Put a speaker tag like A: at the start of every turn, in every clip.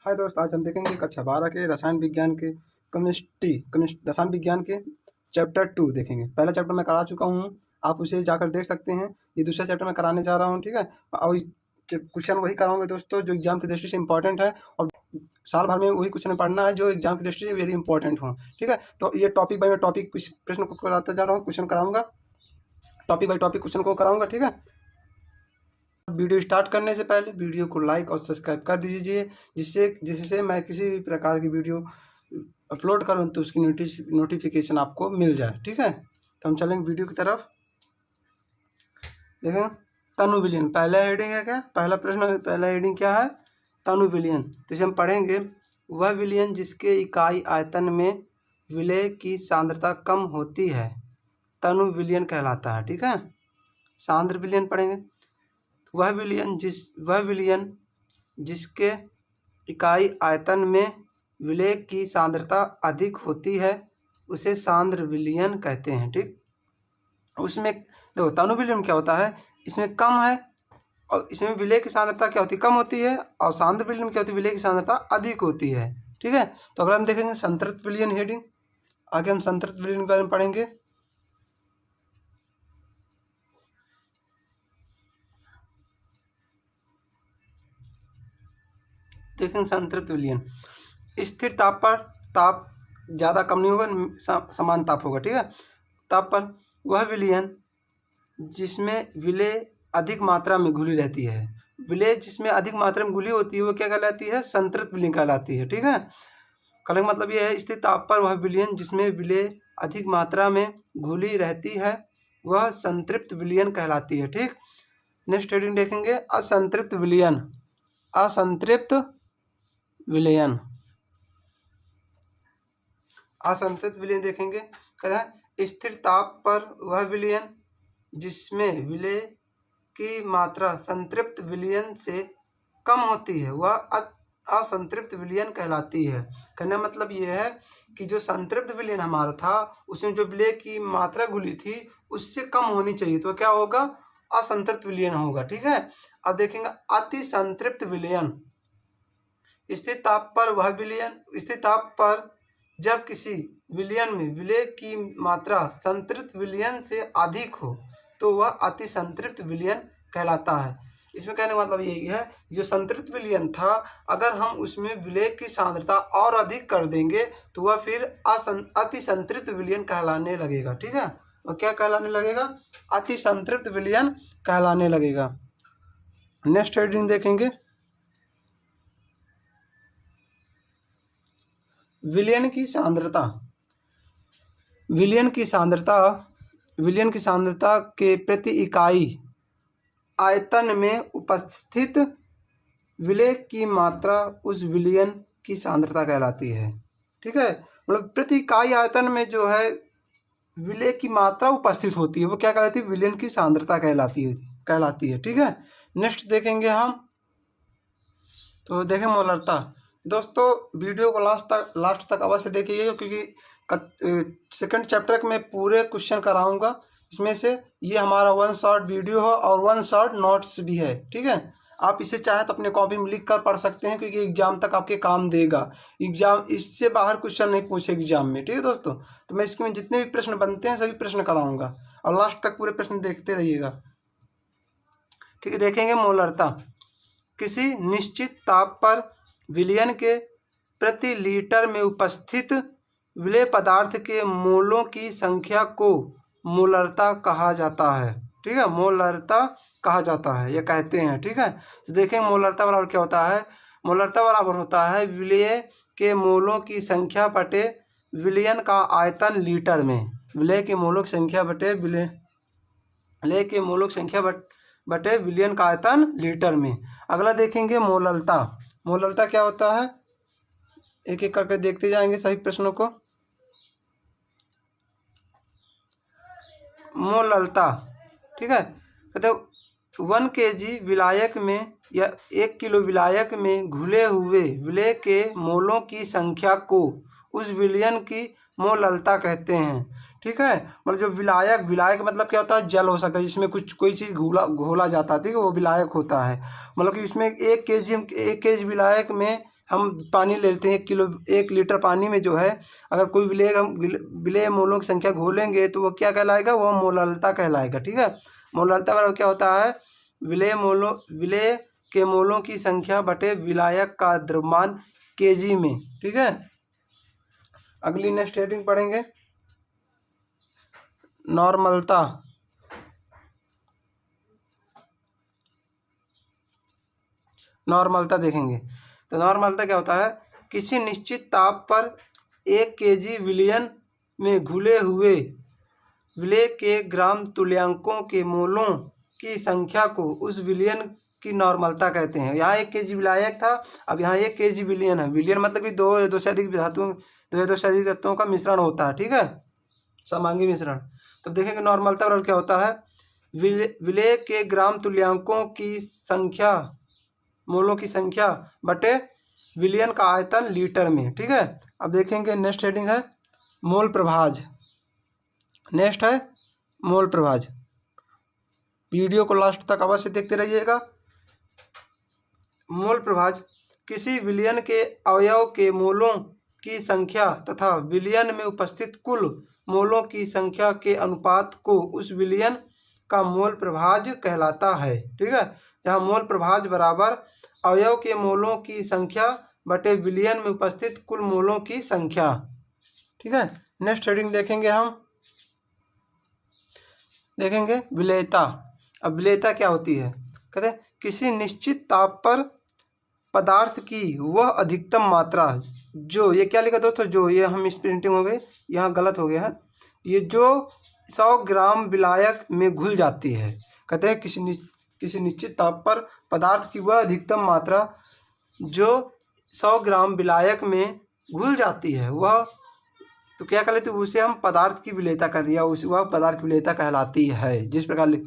A: हाय दोस्त, आज हम देखेंगे कक्षा 12 के रसायन विज्ञान के रसायन विज्ञान के चैप्टर 2 देखेंगे। पहला चैप्टर मैं करा चुका हूँ, आप उसे जाकर देख सकते हैं। ये दूसरा चैप्टर मैं कराने जा रहा हूँ, ठीक है। और क्वेश्चन वही कराऊंगा दोस्तों जो एग्जाम की दृष्टि से इंपॉर्टेंट है, और साल भर में वही क्वेश्चन पढ़ना है जो एग्जाम की दृष्टि से वेरी इंपॉर्टेंट हो, ठीक है। तो ये टॉपिक बाई टॉपिक कुछ प्रश्न को कराता जा रहा हूँ, क्वेश्चन कराऊंगा, टॉपिक बाई टॉपिक क्वेश्चन को कराऊंगा, ठीक है। वीडियो स्टार्ट करने से पहले वीडियो को लाइक और सब्सक्राइब कर दीजिए, जिससे मैं किसी भी प्रकार की वीडियो अपलोड करूं तो उसकी नोटिफिकेशन आपको मिल जाए, ठीक है। तो हम चलेंगे वीडियो की तरफ। देखें, तनु विलयन पहला हेडिंग है। क्या पहला प्रश्न, पहला हेडिंग क्या है? तनु विलयन। तो इसे हम पढ़ेंगे। वह विलयन जिसके इकाई आयतन में विलय की सांद्रता कम होती है तनु विलयन कहलाता है, ठीक है। सांद्र विलयन पढ़ेंगे। वह विलयन जिसके इकाई आयतन में विलय की सांद्रता अधिक होती है उसे सांद्र विलयन कहते हैं, ठीक। उसमें देखो, तनु विलयन क्या होता है, इसमें कम है और इसमें विलय की सांद्रता क्या होती है, कम होती है, और सांद्र विलयन क्या होती है, विलय की सांद्रता अधिक होती है, ठीक है। तो अगर हम देखेंगे संतृप्त विलयन हेडिंग, आगे हम संतृप्त विलयन के बारे में पढ़ेंगे। देखें, संतृप्त विलयन स्थिर ताप पर, ताप ज़्यादा कम नहीं होगा, समान ताप होगा, ठीक है। ताप पर वह विलयन जिसमें विलय अधिक मात्रा में घुली रहती है, विलय जिसमें अधिक मात्रा में घुली होती है वो क्या कहलाती है? संतृप्त विलयन कहलाती है, ठीक है। कहने का मतलब यह है, स्थिर ताप पर वह विलयन जिसमें विलय अधिक मात्रा में घुली रहती है वह संतृप्त विलयन कहलाती है, ठीक। नेक्स्ट हेडिंग देखेंगे, असंतृप्त विलयन। असंतृप्त विलयन, असंतृप्त विलयन देखेंगे। कहता है, स्थिर ताप पर वह विलयन जिसमें विलय की मात्रा संतृप्त विलयन से कम होती है वह असंतृप्त विलयन कहलाती है। कहने का मतलब यह है कि जो संतृप्त विलयन हमारा था उसमें जो विलय की मात्रा घुली थी उससे कम होनी चाहिए, तो क्या होगा? असंतृप्त विलयन होगा, ठीक है। अब देखेंगे अति संतृप्त विलयन। स्थिर ताप पर वह विलयन, स्थिर ताप पर जब किसी विलयन में विलय की मात्रा संतृप्त विलयन से अधिक हो तो वह अति संतृप्त विलयन कहलाता है। इसमें कहने का मतलब यही है, जो संतृप्त विलयन था अगर हम उसमें विलय की सांद्रता और अधिक कर देंगे तो वह फिर अति संतृप्त विलयन कहलाने लगेगा, ठीक है। और क्या कहलाने लगेगा? अति संतृप्त विलयन कहलाने लगेगा। नेक्स्ट हेडिंग देखेंगे, विलयन की सांद्रता। विलयन की सांद्रता के प्रति इकाई आयतन में उपस्थित विलय की मात्रा उस विलयन की सांद्रता कहलाती है, ठीक है। मतलब प्रति इकाई आयतन में जो है विलय की मात्रा उपस्थित होती है वो क्या कहलाती है? विलयन की सांद्रता कहलाती है, ठीक है। नेक्स्ट देखेंगे हम, तो देखें मोलरता। दोस्तों वीडियो को लास्ट तक अवश्य देखिएगा, क्योंकि सेकंड चैप्टर में पूरे क्वेश्चन कराऊंगा। इसमें से ये हमारा 1 शॉर्ट वीडियो है और 1 शॉर्ट नोट्स भी है, ठीक है। आप इसे चाहे तो अपने कॉपी में लिख कर पढ़ सकते हैं, क्योंकि एग्जाम तक आपके काम देगा। एग्जाम इससे बाहर क्वेश्चन नहीं पूछे एग्जाम में, ठीक है दोस्तों। तो मैं इसमें जितने भी प्रश्न बनते हैं सभी प्रश्न कराऊंगा, और लास्ट तक पूरे प्रश्न देखते रहिएगा, ठीक है। देखेंगे मोलरता। किसी निश्चित ताप पर विलयन के प्रति लीटर में उपस्थित विलय पदार्थ के मोलों की संख्या को मोलरता कहा जाता है, ठीक है। मोलरता कहा जाता है या कहते हैं, ठीक है। तो देखेंगे मोलरता बराबर क्या होता है। मोलरता बराबर होता है विलय के मोलों की संख्या बटे विलयन का आयतन लीटर में। विलय के मोलों की संख्या बटे विलय के मोलों की संख्या बटे विलयन का आयतन लीटर में। अगला देखेंगे मोलरता। मोलरता क्या होता है, एक एक करके देखते जाएंगे सभी प्रश्नों को। मोलरता, ठीक है। कहते 1 kg विलायक में या 1 किलो विलायक में घुले हुए विलय के मोलों की संख्या को उस विलयन की मोलरता कहते हैं, ठीक है। मतलब जो विलायक मतलब क्या होता है? जल हो सकता है जिसमें कोई चीज़ घोला जाता है, ठीक है, वो विलायक होता है। मतलब कि इसमें 1 kg विलायक में हम पानी ले लेते हैं 1 लीटर पानी में जो है अगर कोई विलेय मोलों की संख्या घोलेंगे तो वो क्या कहलाएगा, वो मोललता कहलाएगा। ठीक है, मोललता बराबर क्या होता है, विलेय के मोलों की संख्या बटे विलायक का द्रव्यमान केजी में। ठीक है, अगली नेक्स्ट हेडिंग पढ़ेंगे नॉर्मलता। नॉर्मलता देखेंगे तो नॉर्मलता क्या होता है, किसी निश्चित ताप पर 1 केजी विलयन में घुले हुए विलेय के ग्राम तुल्यांकों के मोलों की संख्या को उस विलयन की नॉर्मलता कहते हैं। यहाँ 1 केजी विलायक था, अब यहाँ 1 केजी विलयन है। विलयन मतलब कि दो से अधिक धातुओं, दो से अधिक तत्वों का मिश्रण होता है। ठीक है, समांगी मिश्रण। तब देखेंगे नॉर्मलता बराबर क्या होता है, विलेय के ग्राम तुल्यांकों की संख्या, मोलों की संख्या बटे विलयन का आयतन लीटर में। ठीक है, अब देखेंगे नेक्स्ट हेडिंग है मोल प्रभाज। नेक्स्ट है मोल प्रभाज। वीडियो को लास्ट तक अवश्य देखते रहिएगा। मोल प्रभाज किसी विलयन के अवयव के मोलों की संख्या तथा विलयन में उपस्थित कुल मोलों की संख्या के अनुपात को उस विलयन का मोल प्रभाज कहलाता है। ठीक है, जहाँ मोल प्रभाज बराबर अवयव के मोलों की संख्या बटे विलयन में उपस्थित कुल मोलों की संख्या। ठीक है, नेक्स्ट हेडिंग देखेंगे हम, देखेंगे विलेयता। अब विलेयता क्या होती है, कहते हैं किसी निश्चित ताप पर पदार्थ की वह अधिकतम मात्रा जो, ये क्या लिखा दोस्तों, जो, ये हम इस प्रिंटिंग हो गई, यहाँ गलत हो गया है, ये जो 100 ग्राम विलायक में घुल जाती है। कहते हैं किसी निश्चित ताप पर पदार्थ की वह अधिकतम मात्रा जो 100 ग्राम विलायक में घुल जाती है, वह तो क्या कहते हैं, उसे हम पदार्थ की विलेयता कर दिया, उस वह पदार्थ की विलेयता कहलाती है। जिस प्रकार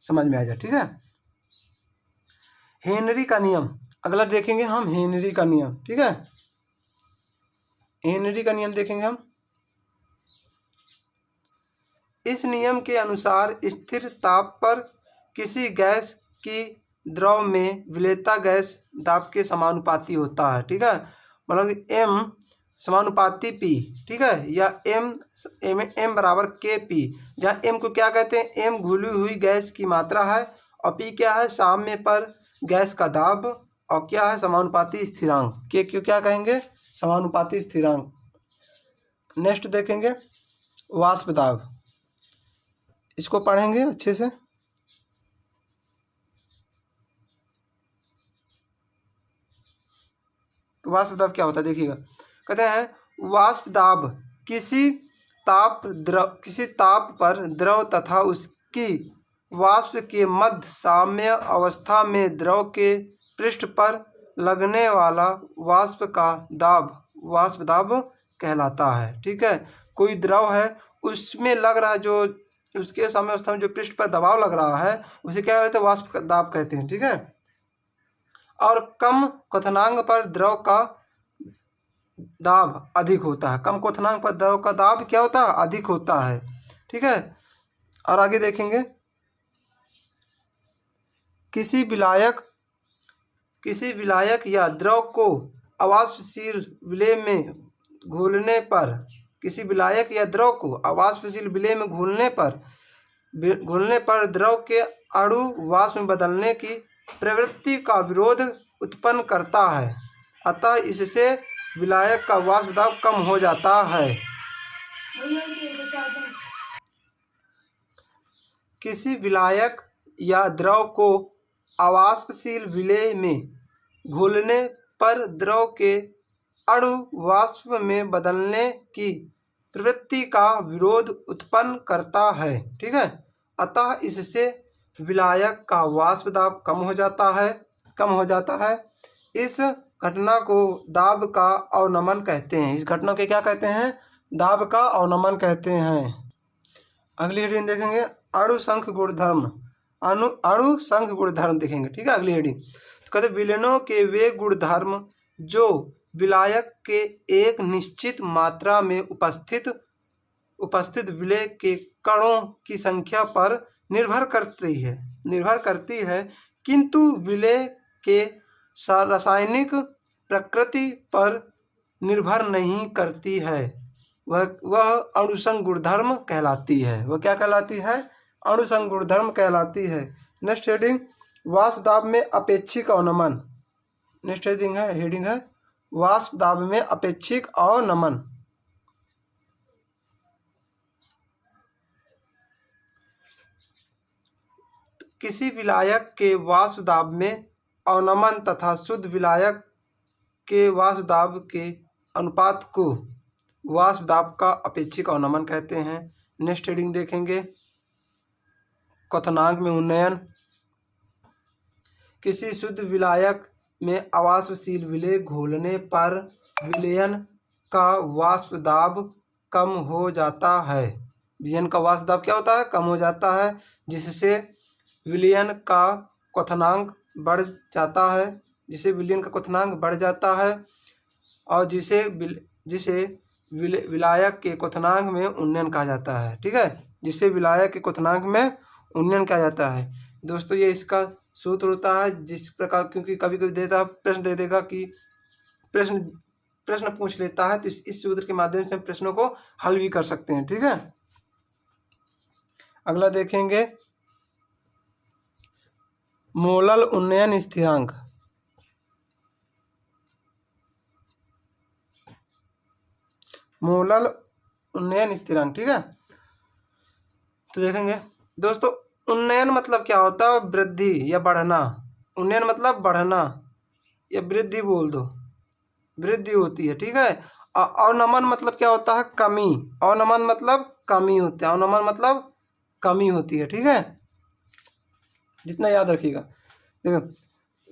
A: समझ में आ जाए। ठीक है, हेनरी का नियम अगला देखेंगे हम, हेनरी का नियम। ठीक है, हेनरी का नियम देखेंगे हम। इस नियम के अनुसार स्थिर ताप पर किसी गैस की द्रव में विलेयता गैस दाब के समानुपाती होता है। ठीक है, मतलब एम समानुपाती पी। ठीक है, या एम बराबर के पी, जहाँ एम को क्या कहते हैं, एम घुली हुई गैस की मात्रा है और पी क्या है, साम्य पर गैस का दाब, और क्या है, समानुपाती स्थिरांक। के क्यों क्या कहेंगे, समानुपाती स्थिरांक। नेक्स्ट देखेंगे वाष्प दाब, इसको पढ़ेंगे अच्छे से। तो वाष्प दाब क्या होता है देखिएगा, कहते हैं वाष्प दाब किसी ताप पर द्रव तथा उसकी वाष्प के मध्य साम्य अवस्था में द्रव के पृष्ठ पर लगने वाला वाष्प दाब कहलाता है। ठीक है, कोई द्रव है उसमें लग रहा है, जो उसके साम्य अवस्था में जो पृष्ठ पर दबाव लग रहा है उसे क्या कहते हैं, वाष्प दाब कहते हैं। ठीक है, और कम क्वथनांक पर द्रव का दाब अधिक होता है। कम क्वथनांक पर द्रव का दाब क्या होता है, अधिक होता है। ठीक है, और आगे देखेंगे किसी विलायक या द्रव को अवाष्पशील विलेय में घोलने पर, किसी विलायक या द्रव को अवाष्पशील विलेय में घोलने पर द्रव के अणु वाष्प में बदलने की प्रवृत्ति का विरोध उत्पन्न करता है, अतः इससे विलायक का वाष्प दाब कम हो जाता है। किसी विलायक या द्रव को अवाष्पशील विलेय में घोलने पर द्रव के अणु वाष्प में बदलने की प्रवृत्ति का विरोध उत्पन्न करता है। ठीक है, अतः इससे विलायक का वाष्प दाब कम हो जाता है। इस घटना को दाब का अवनमन कहते हैं। इस घटना के क्या कहते हैं, दाब का अवनमन कहते हैं। अगली हेडिंग देखेंगे अणु संख गुणधर्म। अणु संख गुणधर्म देखेंगे। ठीक है, अगली हेडिंग तो कहते विलयनों के वे गुणधर्म जो विलायक के एक निश्चित मात्रा में उपस्थित विलेय के कणों की संख्या पर निर्भर करती है, किंतु विलेय के रासायनिक प्रकृति पर निर्भर नहीं करती है, वह अणुसंग गुणधर्म कहलाती है। वह क्या कहलाती है? अणुसंग गुणधर्म कहलाती है। नेक्स्ट हेडिंग, वाष्प दाब में अपेक्षिक अवनमन। नेक्स्ट हेडिंग है वाष्प दाब में अपेक्षिक अवनमन। किसी विलायक के वाष्प दाब में अवनमन तथा शुद्ध विलायक के वाष्प दाब के अनुपात को वाष्प दाब का अपेक्षिक अवनमन कहते हैं। नेक्स्ट हेडिंग देखेंगे, क्वथनांक में उन्नयन। किसी शुद्ध विलायक में अवाष्पशील विलेय घोलने पर विलयन का वाष्प दाब कम हो जाता है। विलयन का वाष्प दाब क्या होता है? कम हो जाता है, जिससे विलयन का क्वथनांक बढ़ जाता है, जिसे विलयन का क्वथनांक बढ़ जाता है और जिसे विलायक के क्वथनांक में उन्नयन कहा जाता है। ठीक है, जिसे विलायक के क्वथनांक में उन्नयन कहा जाता है। दोस्तों ये इसका सूत्र होता है, जिस प्रकार, क्योंकि कभी कभी प्रश्न दे देगा कि प्रश्न पूछ लेता है, तो इस सूत्र के माध्यम से हम प्रश्नों को हल भी कर सकते हैं। ठीक है, अगला देखेंगे मोलल उन्नयन स्थिरांक। मोलल उन्नयन स्थिरांक। ठीक है, तो देखेंगे दोस्तों, उन्नयन मतलब क्या होता है? वृद्धि या बढ़ना। उन्नयन मतलब बढ़ना या वृद्धि बोल दो, वृद्धि होती है। ठीक है, अवनमन मतलब क्या होता है? कमी। अवनमन मतलब कमी होती है, अवनमन मतलब कमी होती है। ठीक है, जितना याद रखिएगा। देखो,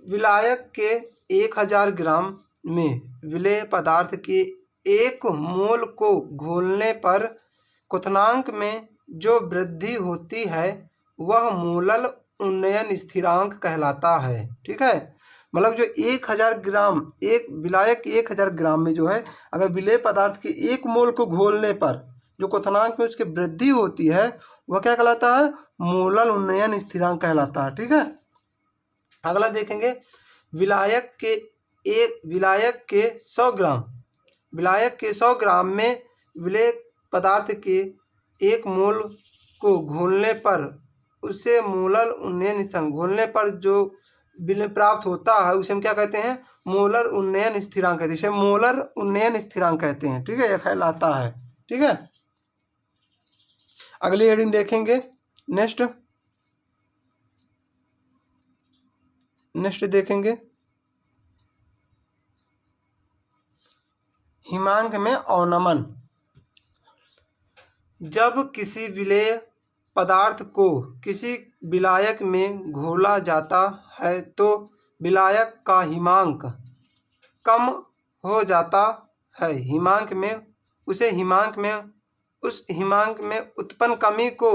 A: विलायक के 1000 ग्राम में विलेय पदार्थ के 1 मोल को घोलने पर क्वथनांक में जो वृद्धि होती है वह मोलल उन्नयन स्थिरांक कहलाता है। ठीक है, मतलब जो 1000 ग्राम, एक विलायक 1000 ग्राम में जो है, अगर विलेय पदार्थ के 1 मोल को घोलने पर जो क्वथनांक में उसकी वृद्धि होती है वह क्या कहलाता है? मोलल उन्नयन स्थिरांक कहलाता है। ठीक है, अगला देखेंगे, विलायक के 100 ग्राम, विलायक के 100 ग्राम में विलेय पदार्थ के 1 मोल को घोलने पर उसे मोलल उन्नयन स्थिरांक, घोलने पर जो विलेय प्राप्त होता है उसे हम क्या कहते हैं? मोलर उन्नयन स्थिरांक कहते हैं, इसे मोलर उन्नयन स्थिरांक कहते हैं। ठीक है, यह कहलाता है। ठीक है, अगली हेडिंग देखेंगे, नेक्स्ट देखेंगे हिमांक में अवनमन। जब किसी विलेय पदार्थ को किसी विलायक में घोला जाता है तो विलायक का हिमांक कम हो जाता है। उस हिमांक में उत्पन्न कमी को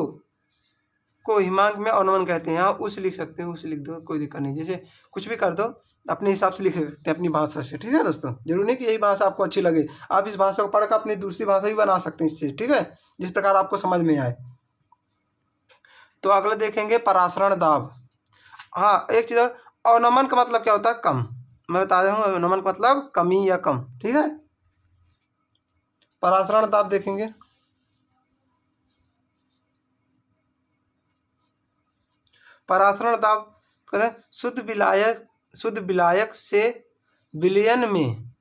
A: हिमांक में अवनमन कहते हैं। यहाँ उस लिख सकते हो, उस लिख दो, कोई दिक्कत नहीं, जैसे कुछ भी कर दो, अपने हिसाब से लिख सकते हैं अपनी भाषा से। ठीक है दोस्तों, जरूरी नहीं कि यही भाषा आपको अच्छी लगे, आप इस भाषा को पढ़कर अपनी दूसरी भाषा भी बना सकते हैं इससे। ठीक है, जिस प्रकार आपको समझ में आए। तो अगला देखेंगे परासरण दाब। हाँ, एक चीज़ और, अवनमन का मतलब क्या होता है? कम। मैं बता रहा हूँ, अवनमन का मतलब कमी या कम। ठीक है, परासरण दाब देखेंगे। परासरण दाब कहते हैं शुद्ध विलायक से विलयन में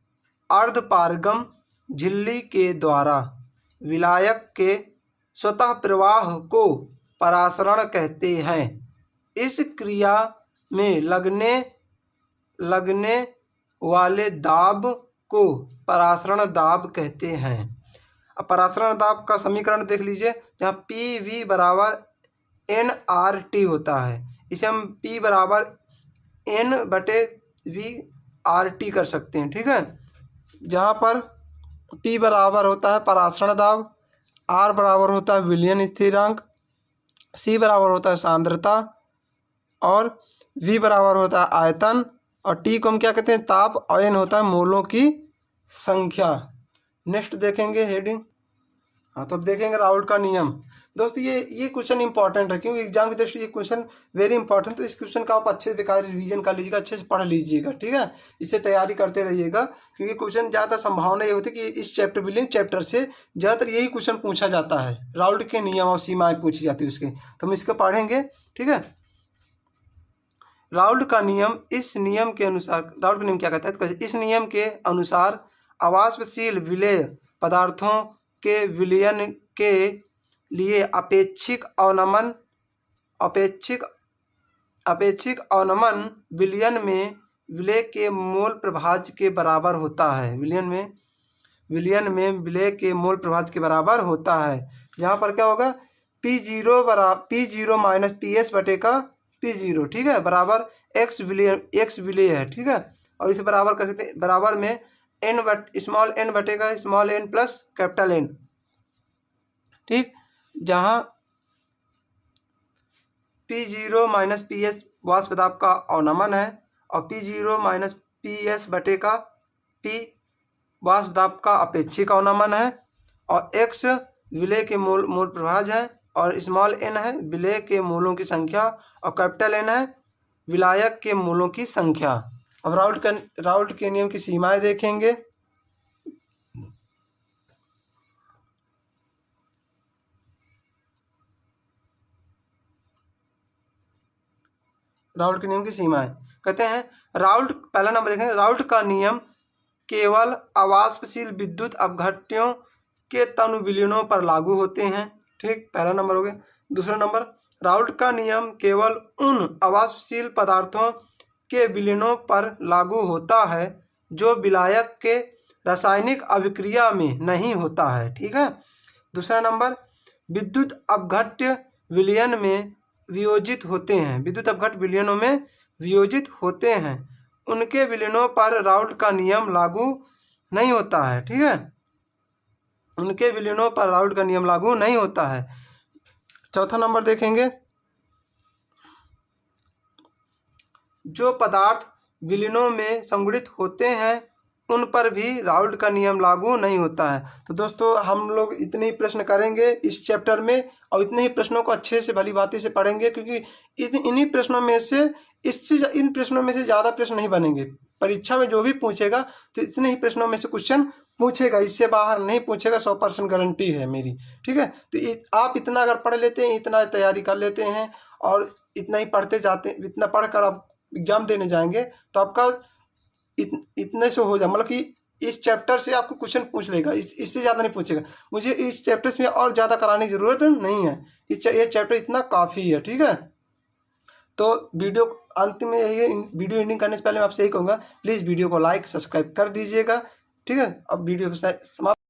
A: अर्धपारगम झिल्ली के द्वारा विलायक के स्वतः प्रवाह को परासरण कहते हैं। इस क्रिया में लगने वाले दाब को परासरण दाब कहते हैं। अब परासरण दाब का समीकरण देख लीजिए, जहाँ पी वी बराबर NRT होता है, इसे हम P बराबर N/V/RT कर सकते हैं। ठीक है, जहाँ पर P बराबर होता है परासरण दाब, R बराबर होता है विलयन स्थिरांक, C बराबर होता है सांद्रता और V बराबर होता है आयतन और T को हम क्या कहते हैं? ताप, और N होता है मोलों की संख्या। नेक्स्ट देखेंगे हेडिंग हाँ, तो अब देखेंगे राउल्ट का नियम। दोस्तों ये क्वेश्चन इंपॉर्टेंट है, क्योंकि एग्जाम की दृष्टि ये क्वेश्चन वेरी इंपॉर्टेंट, तो इस क्वेश्चन का आप अच्छे से बेकार रिवीजन कर लीजिएगा, अच्छे से पढ़ लीजिएगा, ठीक है। इससे तैयारी करते रहिएगा, क्योंकि क्वेश्चन ज़्यादातर संभावना ये होती है कि इस चैप्टर विलियन चैप्टर से ज़्यादातर यही क्वेश्चन पूछा जाता है, राउल्ट के नियम और सीमाएँ पूछी जाती है उसके, तो हम इसको पढ़ेंगे, ठीक है। राउल्ट का नियम, इस नियम के अनुसार, राउल्ट का नियम क्या कहता है, इस नियम के अनुसार आवासशील विलेय पदार्थों के विलयन के लिए अपेक्षिक अवनमन विलयन में विलेय के मोल प्रभाज्य के बराबर होता है। विलयन में विलेय के मोल प्रभाज्य के बराबर होता है। यहाँ पर क्या होगा, P0 माइनस PS बटे का P0, ठीक है, बराबर x विलेय है, ठीक है। और इसे बराबर कर सकते हैं, बराबर में स्मॉल n बटेगा small n plus capital N, ठीक, जहाँ P0 माइनस PS वाष्प दाब का अवनमन है और P0 माइनस PS बटे का P वाष्प दाब का अपेक्षिक अवनमन है, और x विलेय के मोल प्रभाज्य है, और स्मॉल n है विलेय के मोलों की संख्या, और कैपिटल N है विलायक के मोलों की संख्या। अब राउल्ट के नियम की सीमाएं देखेंगे। राउल्ट के नियम की सीमाएं कहते हैं, पहला नंबर देखेंगे, राउल्ट का नियम केवल अवाष्पशील विद्युत अपघट्यों के तनु विलयनों पर लागू होते हैं, ठीक, पहला नंबर हो गया। दूसरा नंबर, राउल्ट का नियम केवल उन अवाष्पशील पदार्थों के विलयनों पर लागू होता है जो विलायक के रासायनिक अभिक्रिया में नहीं होता है, ठीक है। दूसरा नंबर, विद्युत अपघट्य विलयन में वियोजित होते हैं, विद्युत अपघट्य विलयनों में वियोजित होते हैं, उनके विलयनों पर राउल्ट का नियम लागू नहीं होता है, ठीक है, उनके विलयनों पर राउल्ट का नियम लागू नहीं होता है। चौथा नंबर देखेंगे, जो पदार्थ विलयनों में संगुणित होते हैं उन पर भी राउल्ट का नियम लागू नहीं होता है। तो दोस्तों हम लोग इतने ही प्रश्न करेंगे इस चैप्टर में, और इतने ही प्रश्नों को अच्छे से भली भांति से पढ़ेंगे, क्योंकि इन्हीं प्रश्नों में से इन प्रश्नों में से ज़्यादा प्रश्न नहीं बनेंगे परीक्षा में। जो भी पूछेगा तो इतने ही प्रश्नों में से क्वेश्चन पूछेगा, इससे बाहर नहीं पूछेगा, 100% गारंटी है मेरी, ठीक है। तो आप इतना अगर पढ़ लेते हैं, इतना तैयारी कर लेते हैं और इतना ही पढ़ते जाते, इतना पढ़कर आप एग्जाम देने जाएंगे तो आपका इतने से हो जाए, मतलब कि इस चैप्टर से आपको क्वेश्चन पूछ लेगा, इससे ज़्यादा नहीं पूछेगा। मुझे इस चैप्टर में और ज़्यादा कराने की ज़रूरत नहीं है, ये चैप्टर इतना काफ़ी है, ठीक है। तो वीडियो अंत में यही, वीडियो एंडिंग करने से पहले मैं आपसे यही कहूँगा, प्लीज़ वीडियो को लाइक सब्सक्राइब कर दीजिएगा, ठीक है। अब वीडियो को समाप्त